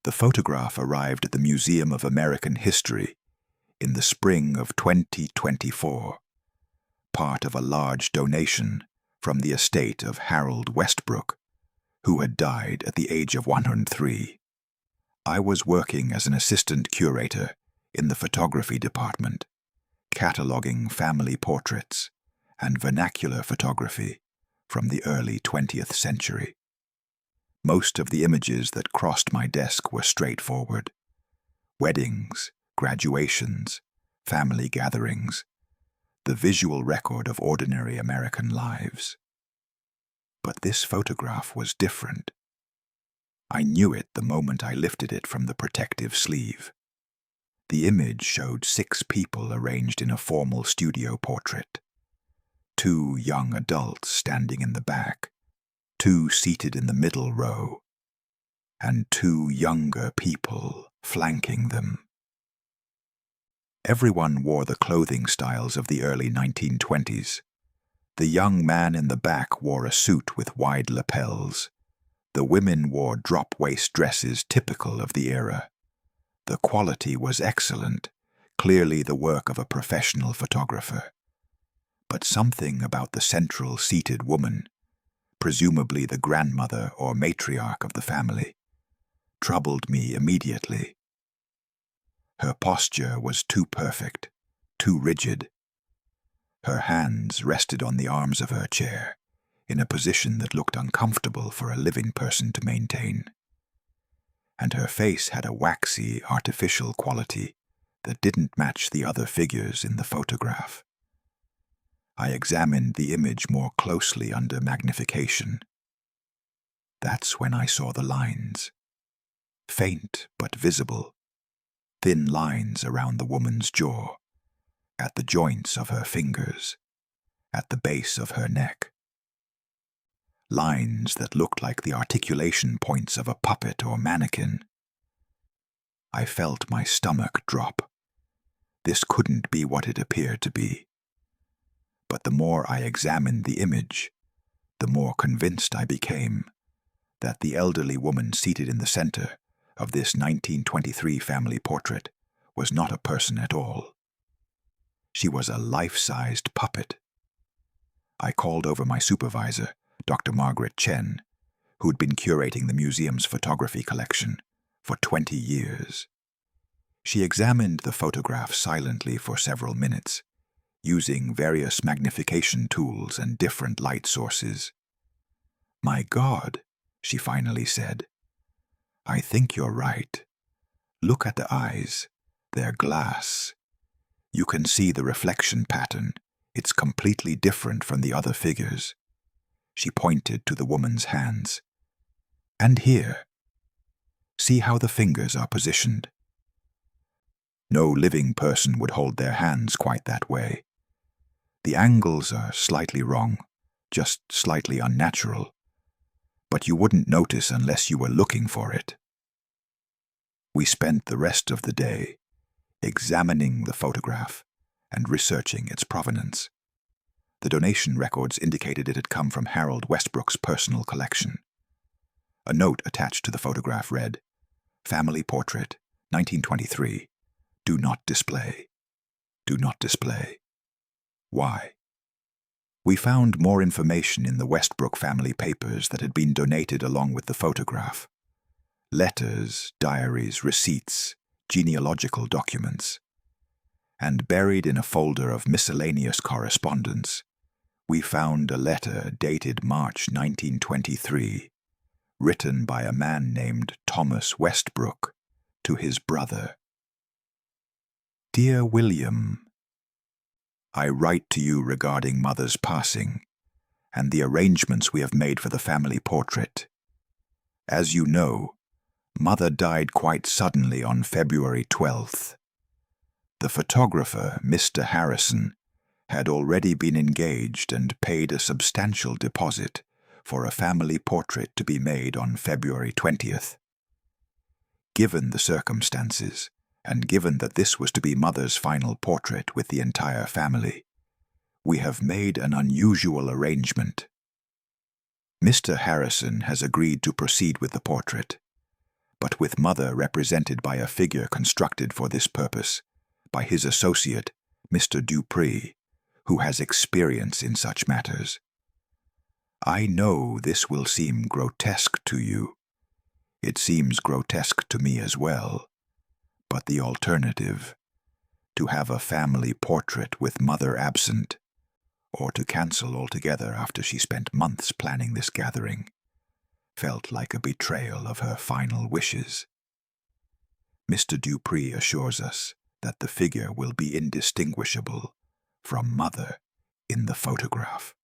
The photograph arrived at the Museum of American History in the spring of 2024, part of a large donation from the estate of Harold Westbrook, who had died at the age of 103. I was working as an assistant curator in the photography department, cataloging family portraits and vernacular photography from the early 20th century. Most of the images that crossed my desk were straightforward: weddings, graduations, family gatherings, the visual record of ordinary American lives. But this photograph was different. I knew it the moment I lifted it from the protective sleeve. The image showed 6 people arranged in a formal studio portrait. 2 young adults standing in the back, 2 seated in the middle row, and 2 younger people flanking them. Everyone wore the clothing styles of the early 1920s. The young man in the back wore a suit with wide lapels. The women wore drop-waist dresses typical of the era. The quality was excellent, clearly the work of a professional photographer. But something about the central seated woman, presumably the grandmother or matriarch of the family, troubled me immediately. Her posture was too perfect, too rigid. Her hands rested on the arms of her chair, in a position that looked uncomfortable for a living person to maintain. And her face had a waxy, artificial quality that didn't match the other figures in the photograph. I examined the image more closely under magnification. That's when I saw the lines. Faint but visible. Thin lines around the woman's jaw, at the joints of her fingers, at the base of her neck. Lines that looked like the articulation points of a puppet or mannequin. I felt my stomach drop. This couldn't be what it appeared to be. But the more I examined the image, the more convinced I became that the elderly woman seated in the center of this 1923 family portrait was not a person at all. She was a life-sized puppet. I called over my supervisor, Dr. Margaret Chen, who'd been curating the museum's photography collection for 20 years. She examined the photograph silently for several minutes, using various magnification tools and different light sources. "My God," she finally said, "I think you're right. Look at the eyes. They're glass. You can see the reflection pattern. It's completely different from the other figures." She pointed to the woman's hands. "And here. See how the fingers are positioned? No living person would hold their hands quite that way. The angles are slightly wrong, just slightly unnatural, but you wouldn't notice unless you were looking for it." We spent the rest of the day examining the photograph and researching its provenance. The donation records indicated it had come from Harold Westbrook's personal collection. A note attached to the photograph read, "Family Portrait, 1923. Do not display. Do not display." Why? We found more information in the Westbrook family papers that had been donated along with the photograph. Letters, diaries, receipts, genealogical documents. And buried in a folder of miscellaneous correspondence, we found a letter dated March 1923, written by a man named Thomas Westbrook to his brother. "Dear William, I write to you regarding Mother's passing and the arrangements we have made for the family portrait. As you know, Mother died quite suddenly on February 12th. The photographer, Mr. Harrison, had already been engaged and paid a substantial deposit for a family portrait to be made on February 20th. Given the circumstances, and given that this was to be Mother's final portrait with the entire family, we have made an unusual arrangement. Mr. Harrison has agreed to proceed with the portrait, but with Mother represented by a figure constructed for this purpose by his associate, Mr. Dupree, who has experience in such matters. I know this will seem grotesque to you. It seems grotesque to me as well. But the alternative, to have a family portrait with Mother absent, or to cancel altogether after she spent months planning this gathering, felt like a betrayal of her final wishes. Mr. Dupree assures us that the figure will be indistinguishable from Mother in the photograph.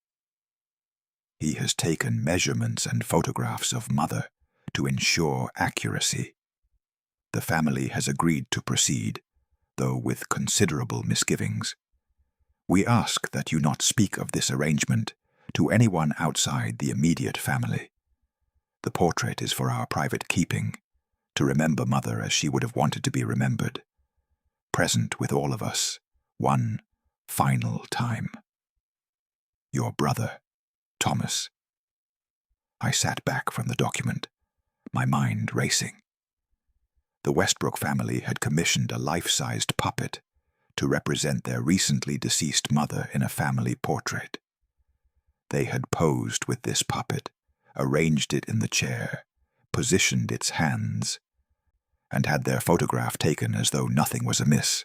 He has taken measurements and photographs of Mother to ensure accuracy. The family has agreed to proceed, though with considerable misgivings. We ask that you not speak of this arrangement to anyone outside the immediate family. The portrait is for our private keeping, to remember Mother as she would have wanted to be remembered, present with all of us, one final time. Your brother, Thomas. I sat back from the document, my mind racing. The Westbrook family had commissioned a life-sized puppet to represent their recently deceased mother in a family portrait. They had posed with this puppet, arranged it in the chair, positioned its hands, and had their photograph taken as though nothing was amiss.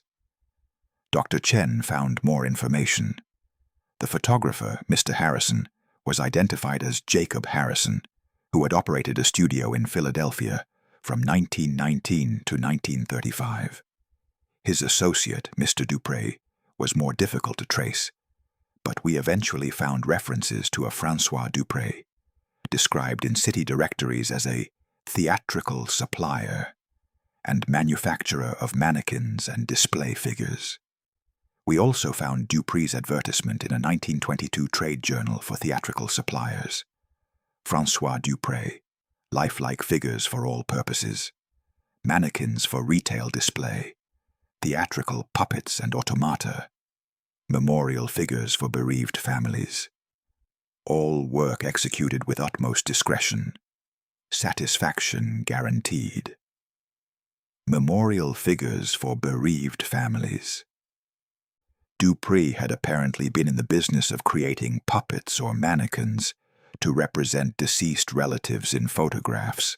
Dr. Chen found more information. The photographer, Mr. Harrison, was identified as Jacob Harrison, who had operated a studio in Philadelphia from 1919 to 1935. His associate, Mr. Dupree, was more difficult to trace, but we eventually found references to a Francois Dupree, described in city directories as a theatrical supplier and manufacturer of mannequins and display figures. We also found Dupree's advertisement in a 1922 trade journal for theatrical suppliers. Francois Dupree, lifelike figures for all purposes, mannequins for retail display, theatrical puppets and automata, memorial figures for bereaved families. All work executed with utmost discretion, satisfaction guaranteed. Memorial figures for bereaved families. Dupree had apparently been in the business of creating puppets or mannequins to represent deceased relatives in photographs.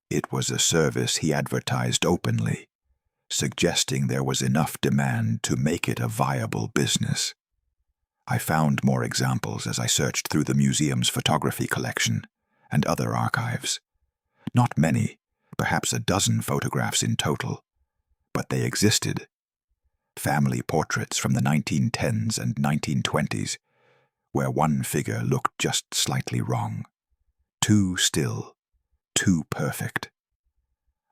It was a service he advertised openly, suggesting there was enough demand to make it a viable business. I found more examples as I searched through the museum's photography collection and other archives. Not many, perhaps a dozen photographs in total, but they existed. Family portraits from the 1910s and 1920s, where one figure looked just slightly wrong. Too still, too perfect.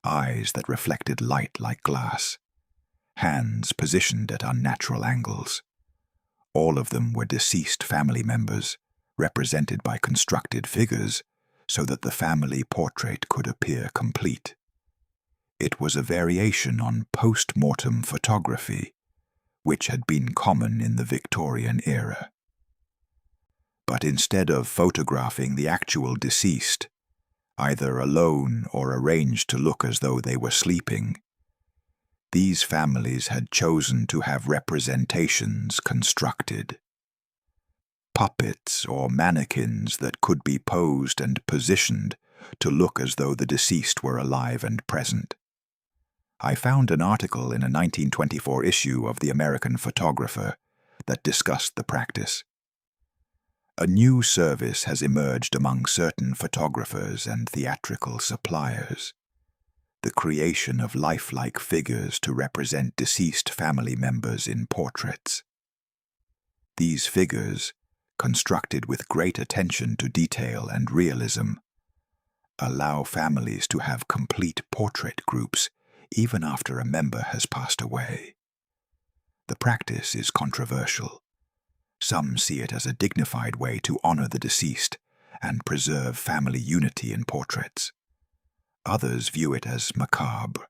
Eyes that reflected light like glass. Hands positioned at unnatural angles. All of them were deceased family members, represented by constructed figures, so that the family portrait could appear complete. It was a variation on post-mortem photography, which had been common in the Victorian era. But instead of photographing the actual deceased, either alone or arranged to look as though they were sleeping, these families had chosen to have representations constructed. Puppets or mannequins that could be posed and positioned to look as though the deceased were alive and present. I found an article in a 1924 issue of the American Photographer that discussed the practice. A new service has emerged among certain photographers and theatrical suppliers. The creation of lifelike figures to represent deceased family members in portraits. These figures, constructed with great attention to detail and realism, allow families to have complete portrait groups even after a member has passed away. The practice is controversial. Some see it as a dignified way to honor the deceased and preserve family unity in portraits. Others view it as macabre,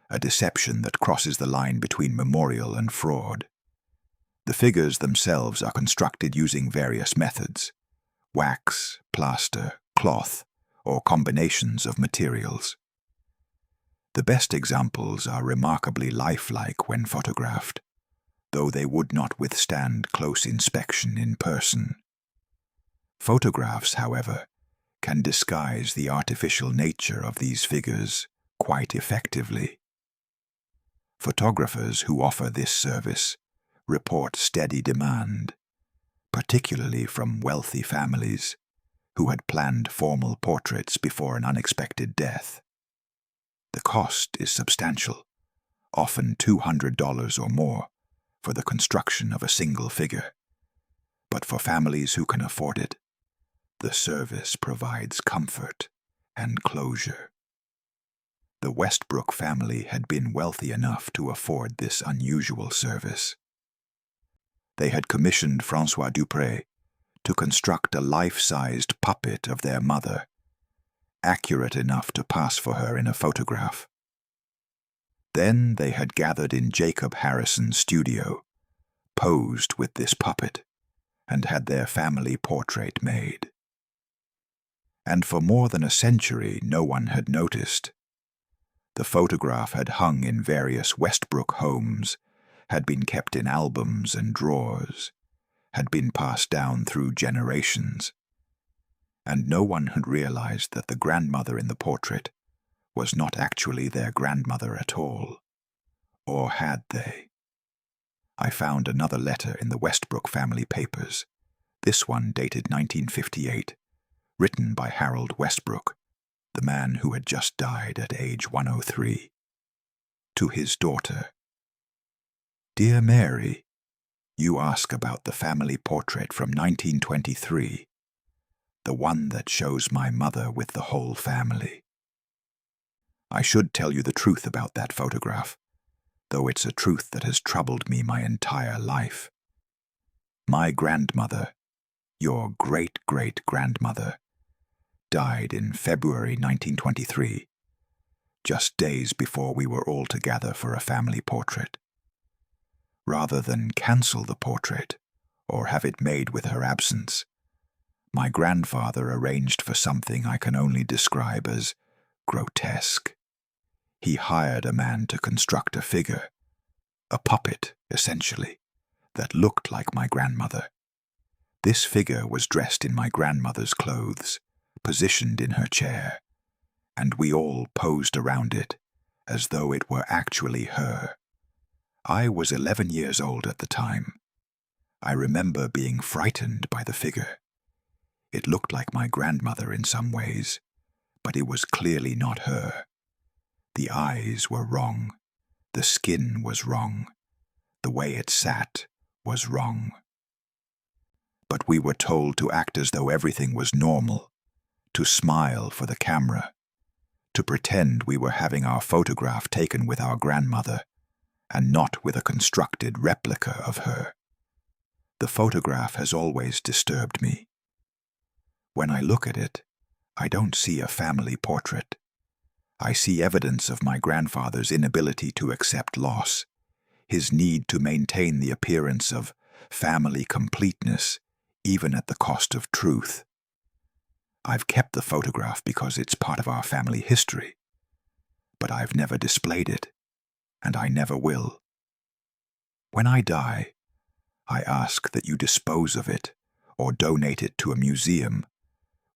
a deception that crosses the line between memorial and fraud. The figures themselves are constructed using various methods: wax, plaster, cloth, or combinations of materials. The best examples are remarkably lifelike when photographed, though they would not withstand close inspection in person. Photographs, however, can disguise the artificial nature of these figures quite effectively. Photographers who offer this service report steady demand, particularly from wealthy families who had planned formal portraits before an unexpected death. The cost is substantial, often $200 or more, for the construction of a single figure. But for families who can afford it, the service provides comfort and closure. The Westbrook family had been wealthy enough to afford this unusual service. They had commissioned François Dupré to construct a life-sized puppet of their mother, accurate enough to pass for her in a photograph. Then they had gathered in Jacob Harrison's studio, posed with this puppet, and had their family portrait made. And for more than a century no one had noticed. The photograph had hung in various Westbrook homes, had been kept in albums and drawers, had been passed down through generations, and no one had realized that the grandmother in the portrait was not actually their grandmother at all. Or had they? I found another letter in the Westbrook family papers, this one dated 1958, written by Harold Westbrook, the man who had just died at age 103, to his daughter. Dear Mary, you ask about the family portrait from 1923, the one that shows my mother with the whole family. I should tell you the truth about that photograph, though it's a truth that has troubled me my entire life. My grandmother, your great-great-grandmother, died in February 1923, just days before we were all together for a family portrait. Rather than cancel the portrait or have it made with her absence, my grandfather arranged for something I can only describe as grotesque. He hired a man to construct a figure, a puppet, essentially, that looked like my grandmother. This figure was dressed in my grandmother's clothes, positioned in her chair, and we all posed around it as though it were actually her. I was 11 years old at the time. I remember being frightened by the figure. It looked like my grandmother in some ways, but it was clearly not her. The eyes were wrong. The skin was wrong. The way it sat was wrong. But we were told to act as though everything was normal, to smile for the camera, to pretend we were having our photograph taken with our grandmother, and not with a constructed replica of her. The photograph has always disturbed me. When I look at it, I don't see a family portrait. I see evidence of my grandfather's inability to accept loss, his need to maintain the appearance of family completeness, even at the cost of truth. I've kept the photograph because it's part of our family history, but I've never displayed it, and I never will. When I die, I ask that you dispose of it or donate it to a museum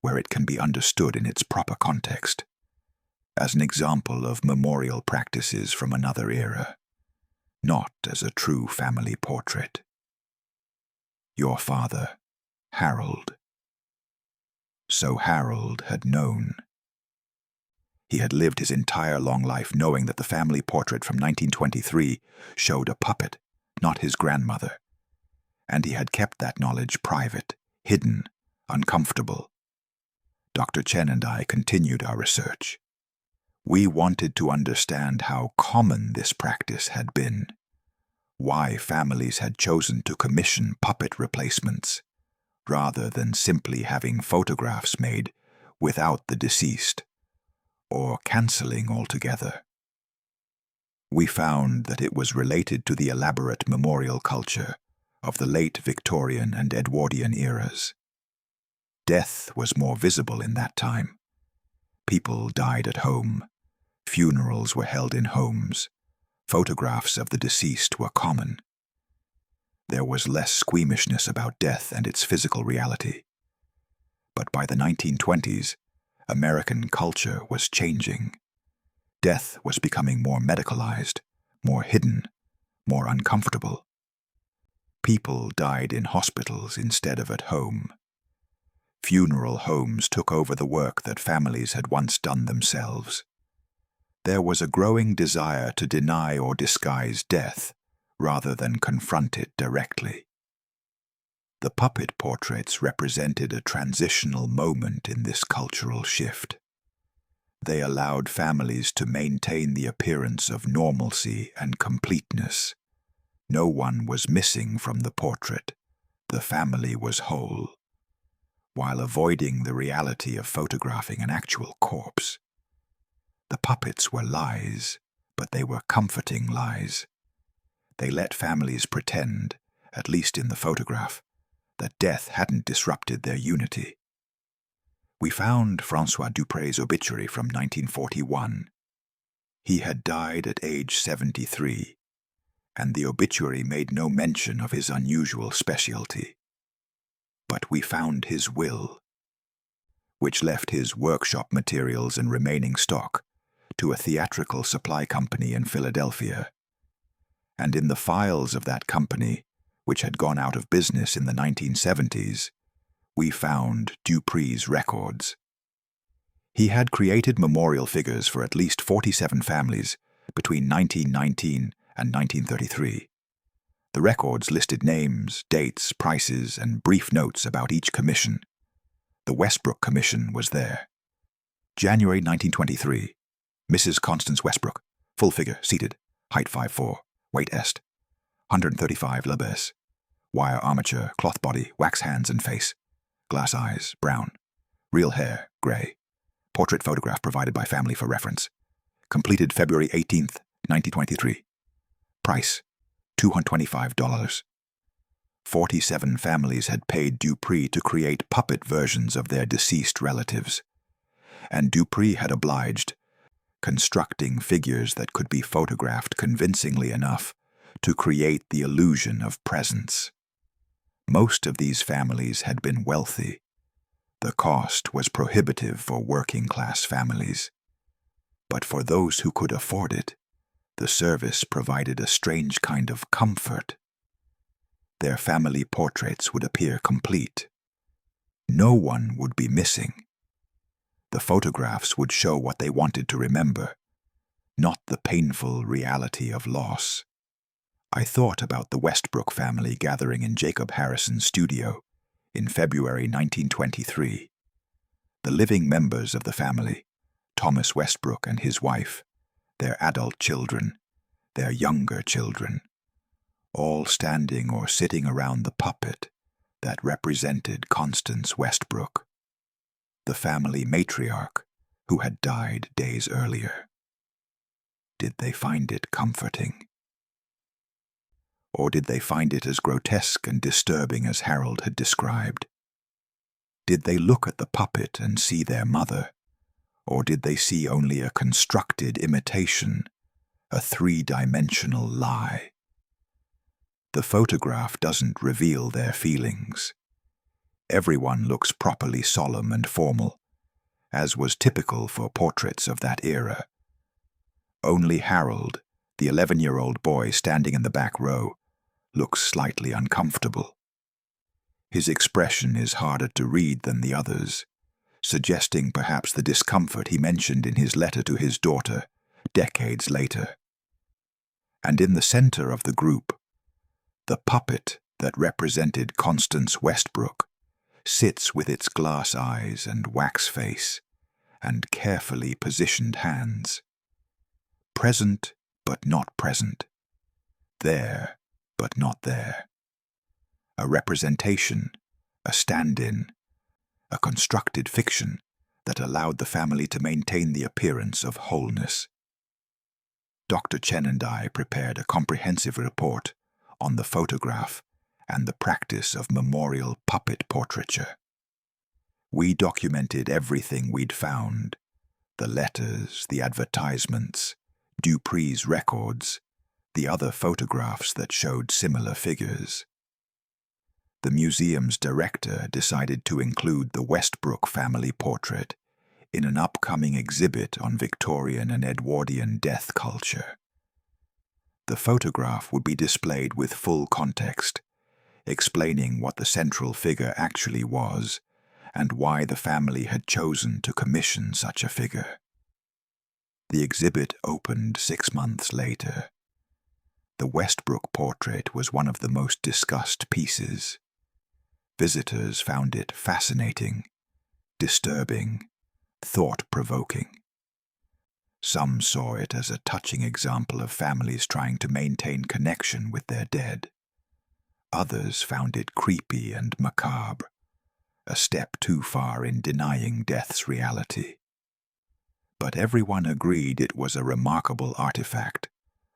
where it can be understood in its proper context, as an example of memorial practices from another era, not as a true family portrait. Your father, Harold. So Harold had known. He had lived his entire long life knowing that the family portrait from 1923 showed a puppet, not his grandmother, and he had kept that knowledge private, hidden, uncomfortable. Dr. Chen and I continued our research. We wanted to understand how common this practice had been, why families had chosen to commission puppet replacements, rather than simply having photographs made without the deceased, or cancelling altogether. We found that it was related to the elaborate memorial culture of the late Victorian and Edwardian eras. Death was more visible in that time. People died at home, Funerals were held in homes. Photographs of the deceased were common. There was less squeamishness about death and its physical reality. But by the 1920s, American culture was changing. Death was becoming more medicalized, more hidden, more uncomfortable. People died in hospitals instead of at home. Funeral homes took over the work that families had once done themselves. There was a growing desire to deny or disguise death rather than confront it directly. The puppet portraits represented a transitional moment in this cultural shift. They allowed families to maintain the appearance of normalcy and completeness. No one was missing from the portrait. The family was whole, while avoiding the reality of photographing an actual corpse. The puppets were lies, but they were comforting lies. They let families pretend, at least in the photograph, that death hadn't disrupted their unity. We found Francois Dupray's obituary from 1941. He had died at age 73, and the obituary made no mention of his unusual specialty. But we found his will, which left his workshop materials and remaining stock to a theatrical supply company in Philadelphia. And in the files of that company, which had gone out of business in the 1970s, we found Dupray's records. He had created memorial figures for at least 47 families between 1919 and 1933. The records listed names, dates, prices, and brief notes about each commission. The Westbrook Commission was there. January 1923. Mrs. Constance Westbrook, full figure, seated, height 5'4", weight est, 135 libras, wire armature, cloth body, wax hands and face, glass eyes, brown, real hair, gray. Portrait photograph provided by family for reference. Completed February 18th, 1923. Price, $225. 47 families had paid Dupray to create puppet versions of their deceased relatives, and Dupray had obliged, constructing figures that could be photographed convincingly enough to create the illusion of presence. Most of these families had been wealthy. The cost was prohibitive for working-class families. But for those who could afford it, the service provided a strange kind of comfort. Their family portraits would appear complete. No one would be missing. The photographs would show what they wanted to remember, not the painful reality of loss. I thought about the Westbrook family gathering in Jacob Harrison's studio in February 1923. The living members of the family, Thomas Westbrook and his wife, their adult children, their younger children, all standing or sitting around the puppet that represented Constance Westbrook, the family matriarch who had died days earlier. Did they find it comforting? Or did they find it as grotesque and disturbing as Harold had described? Did they look at the puppet and see their mother, or did they see only a constructed imitation, a three-dimensional lie? The photograph doesn't reveal their feelings. Everyone looks properly solemn and formal, as was typical for portraits of that era. Only Harold, the 11-year-old boy standing in the back row, looks slightly uncomfortable. His expression is harder to read than the others, suggesting perhaps the discomfort he mentioned in his letter to his daughter decades later. And in the center of the group, the puppet that represented Constance Westbrook sits with its glass eyes and wax face and carefully positioned hands. Present but not present. There but not there. A representation, a stand-in, a constructed fiction that allowed the family to maintain the appearance of wholeness. Dr. Chen and I prepared a comprehensive report on the photograph and the practice of memorial puppet portraiture. We documented everything we'd found: The letters, the advertisements, Dupree's records, the other photographs that showed similar figures. The museum's director decided to include the Westbrook family portrait in an upcoming exhibit on Victorian and Edwardian death culture. The photograph would be displayed with full context, explaining what the central figure actually was and why the family had chosen to commission such a figure. The exhibit opened 6 months later. The Westbrook portrait was one of the most discussed pieces. Visitors found it fascinating, disturbing, thought-provoking. Some saw it as a touching example of families trying to maintain connection with their dead. Others found it creepy and macabre, a step too far in denying death's reality. But everyone agreed it was a remarkable artifact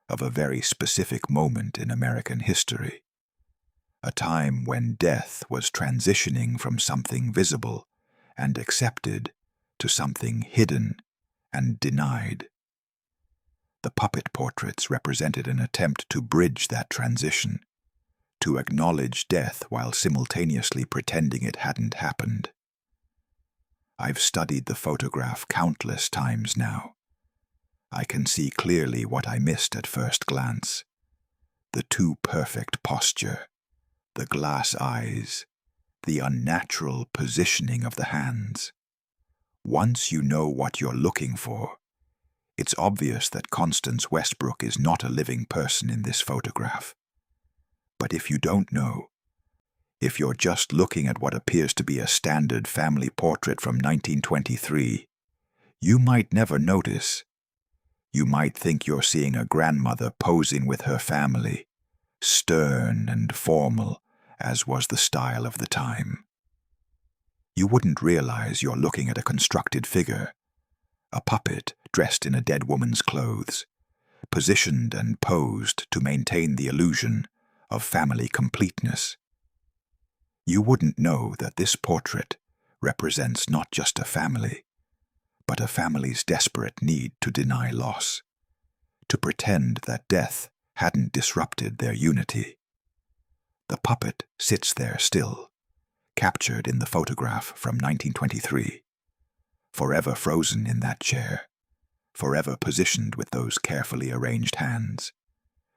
of a very specific moment in American history, a time when death was transitioning from something visible and accepted to something hidden and denied. The puppet portraits represented an attempt to bridge that transition, to acknowledge death while simultaneously pretending it hadn't happened. I've studied the photograph countless times now. I can see clearly what I missed at first glance: the too perfect posture, the glass eyes, the unnatural positioning of the hands. Once you know what you're looking for, it's obvious that Constance Westbrook is not a living person in this photograph. But if you don't know, if you're just looking at what appears to be a standard family portrait from 1923, you might never notice. You might think you're seeing a grandmother posing with her family, stern and formal, as was the style of the time. You wouldn't realize you're looking at a constructed figure, a puppet dressed in a dead woman's clothes, positioned and posed to maintain the illusion of family completeness. You wouldn't know that this portrait represents not just a family, but a family's desperate need to deny loss, to pretend that death hadn't disrupted their unity. The puppet sits there still, captured in the photograph from 1923, forever frozen in that chair, forever positioned with those carefully arranged hands,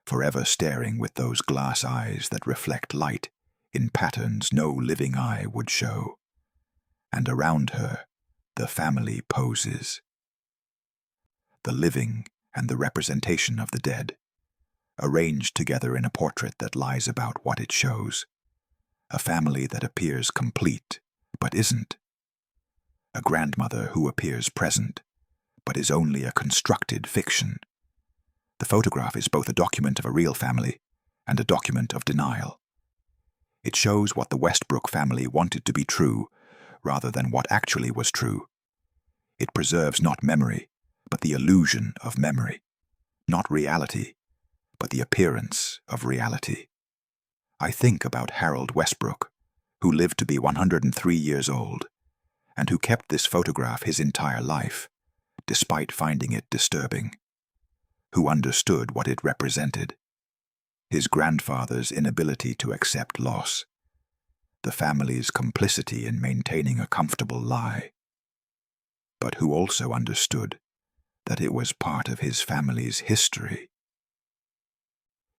forever staring with those glass eyes that reflect light in patterns no living eye would show. And around her, the family poses. The living and the representation of the dead, arranged together in a portrait that lies about what it shows. A family that appears complete, but isn't. A grandmother who appears present, but is only a constructed fiction. The photograph is both a document of a real family and a document of denial. It shows what the Westbrook family wanted to be true, rather than what actually was true. It preserves not memory, but the illusion of memory. Not reality, but the appearance of reality. I think about Harold Westbrook, who lived to be 103 years old, and who kept this photograph his entire life, despite finding it disturbing, who understood what it represented. His grandfather's inability to accept loss, the family's complicity in maintaining a comfortable lie, but who also understood that it was part of his family's history.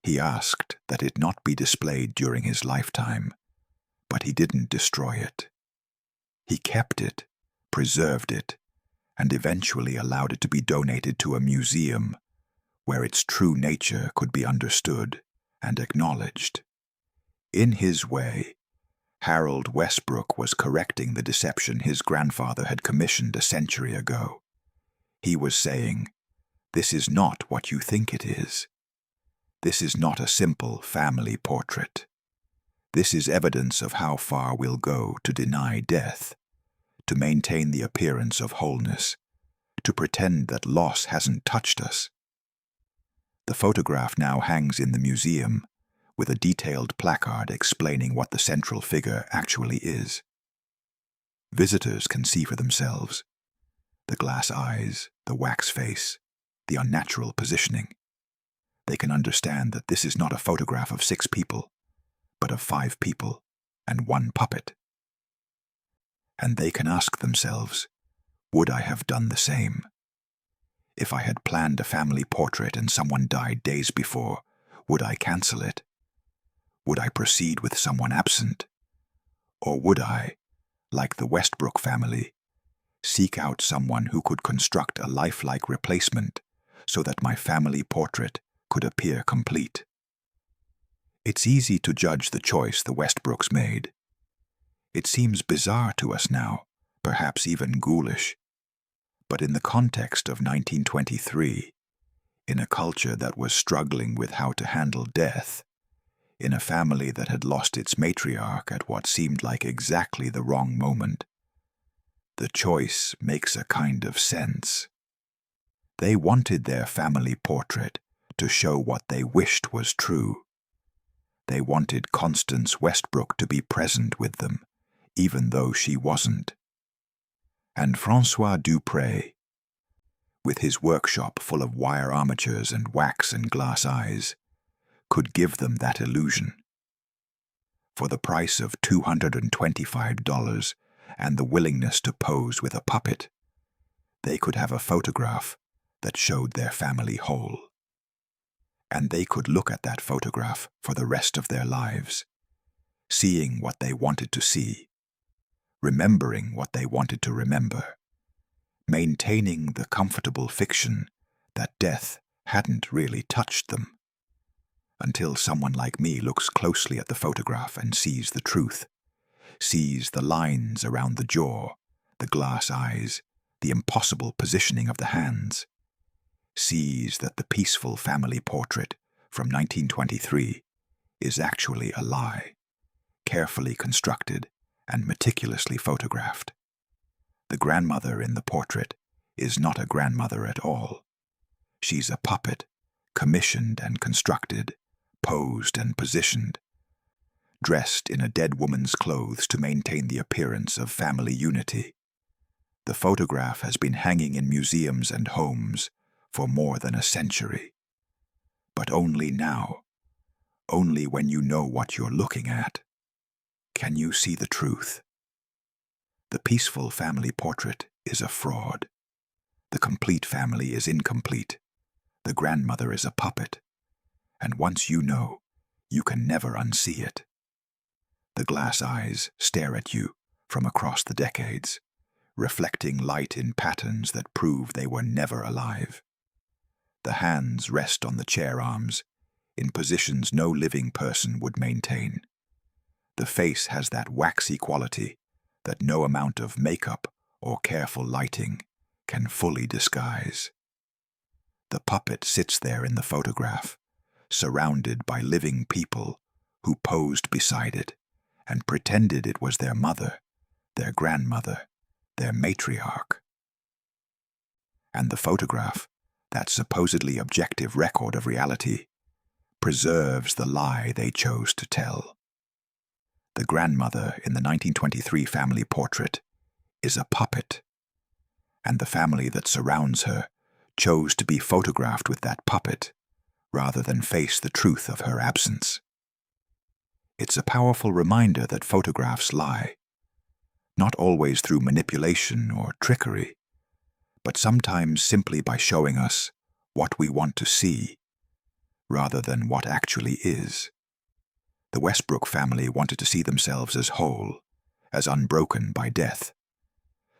He asked that it not be displayed during his lifetime, but he didn't destroy it. He kept it, preserved it, and eventually allowed it to be donated to a museum where its true nature could be understood and acknowledged. In his way, Harold Westbrook was correcting the deception his grandfather had commissioned a century ago. He was saying, "This is not what you think it is. This is not a simple family portrait. This is evidence of how far we'll go to deny death, to maintain the appearance of wholeness, to pretend that loss hasn't touched us." The photograph now hangs in the museum, with a detailed placard explaining what the central figure actually is. Visitors can see for themselves. The glass eyes, the wax face, the unnatural positioning. They can understand that this is not a photograph of 6 people, but of 5 people and 1 puppet. And they can ask themselves, would I have done the same? If I had planned a family portrait and someone died days before, would I cancel it? Would I proceed with someone absent? Or would I, like the Westbrook family, seek out someone who could construct a lifelike replacement so that my family portrait could appear complete? It's easy to judge the choice the Westbrooks made. It seems bizarre to us now, perhaps even ghoulish. But in the context of 1923, in a culture that was struggling with how to handle death, in a family that had lost its matriarch at what seemed like exactly the wrong moment, the choice makes a kind of sense. They wanted their family portrait to show what they wished was true. They wanted Constance Westbrook to be present with them, even though she wasn't. And François Dupré, with his workshop full of wire armatures and wax and glass eyes, could give them that illusion. For the price of $225 and the willingness to pose with a puppet, they could have a photograph that showed their family whole. And they could look at that photograph for the rest of their lives, seeing what they wanted to see, remembering what they wanted to remember, maintaining the comfortable fiction that death hadn't really touched them, until someone like me looks closely at the photograph and sees the truth, sees the lines around the jaw, the glass eyes, the impossible positioning of the hands, sees that the peaceful family portrait from 1923 is actually a lie, carefully constructed and meticulously photographed. The grandmother in the portrait is not a grandmother at all. She's a puppet, commissioned and constructed, posed and positioned, dressed in a dead woman's clothes to maintain the appearance of family unity. The photograph has been hanging in museums and homes for more than a century. But only now, only when you know what you're looking at, can you see the truth. The peaceful family portrait is a fraud. The complete family is incomplete. The grandmother is a puppet. And once you know, you can never unsee it. The glass eyes stare at you from across the decades, reflecting light in patterns that prove they were never alive. The hands rest on the chair arms, in positions no living person would maintain. The face has that waxy quality that no amount of makeup or careful lighting can fully disguise. The puppet sits there in the photograph, surrounded by living people who posed beside it and pretended it was their mother, their grandmother, their matriarch. And the photograph, that supposedly objective record of reality, preserves the lie they chose to tell. The grandmother in the 1923 family portrait is a puppet, and the family that surrounds her chose to be photographed with that puppet rather than face the truth of her absence. It's a powerful reminder that photographs lie, not always through manipulation or trickery, but sometimes simply by showing us what we want to see, rather than what actually is. The Westbrook family wanted to see themselves as whole, as unbroken by death.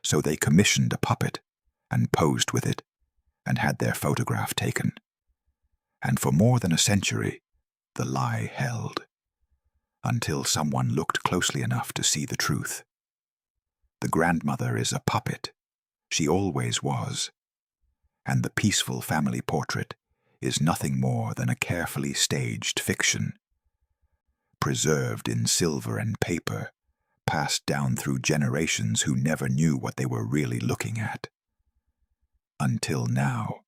So they commissioned a puppet and posed with it and had their photograph taken. And for more than a century, the lie held, until someone looked closely enough to see the truth. The grandmother is a puppet. She always was. And the peaceful family portrait is nothing more than a carefully staged fiction, preserved in silver and paper, passed down through generations who never knew what they were really looking at. Until now.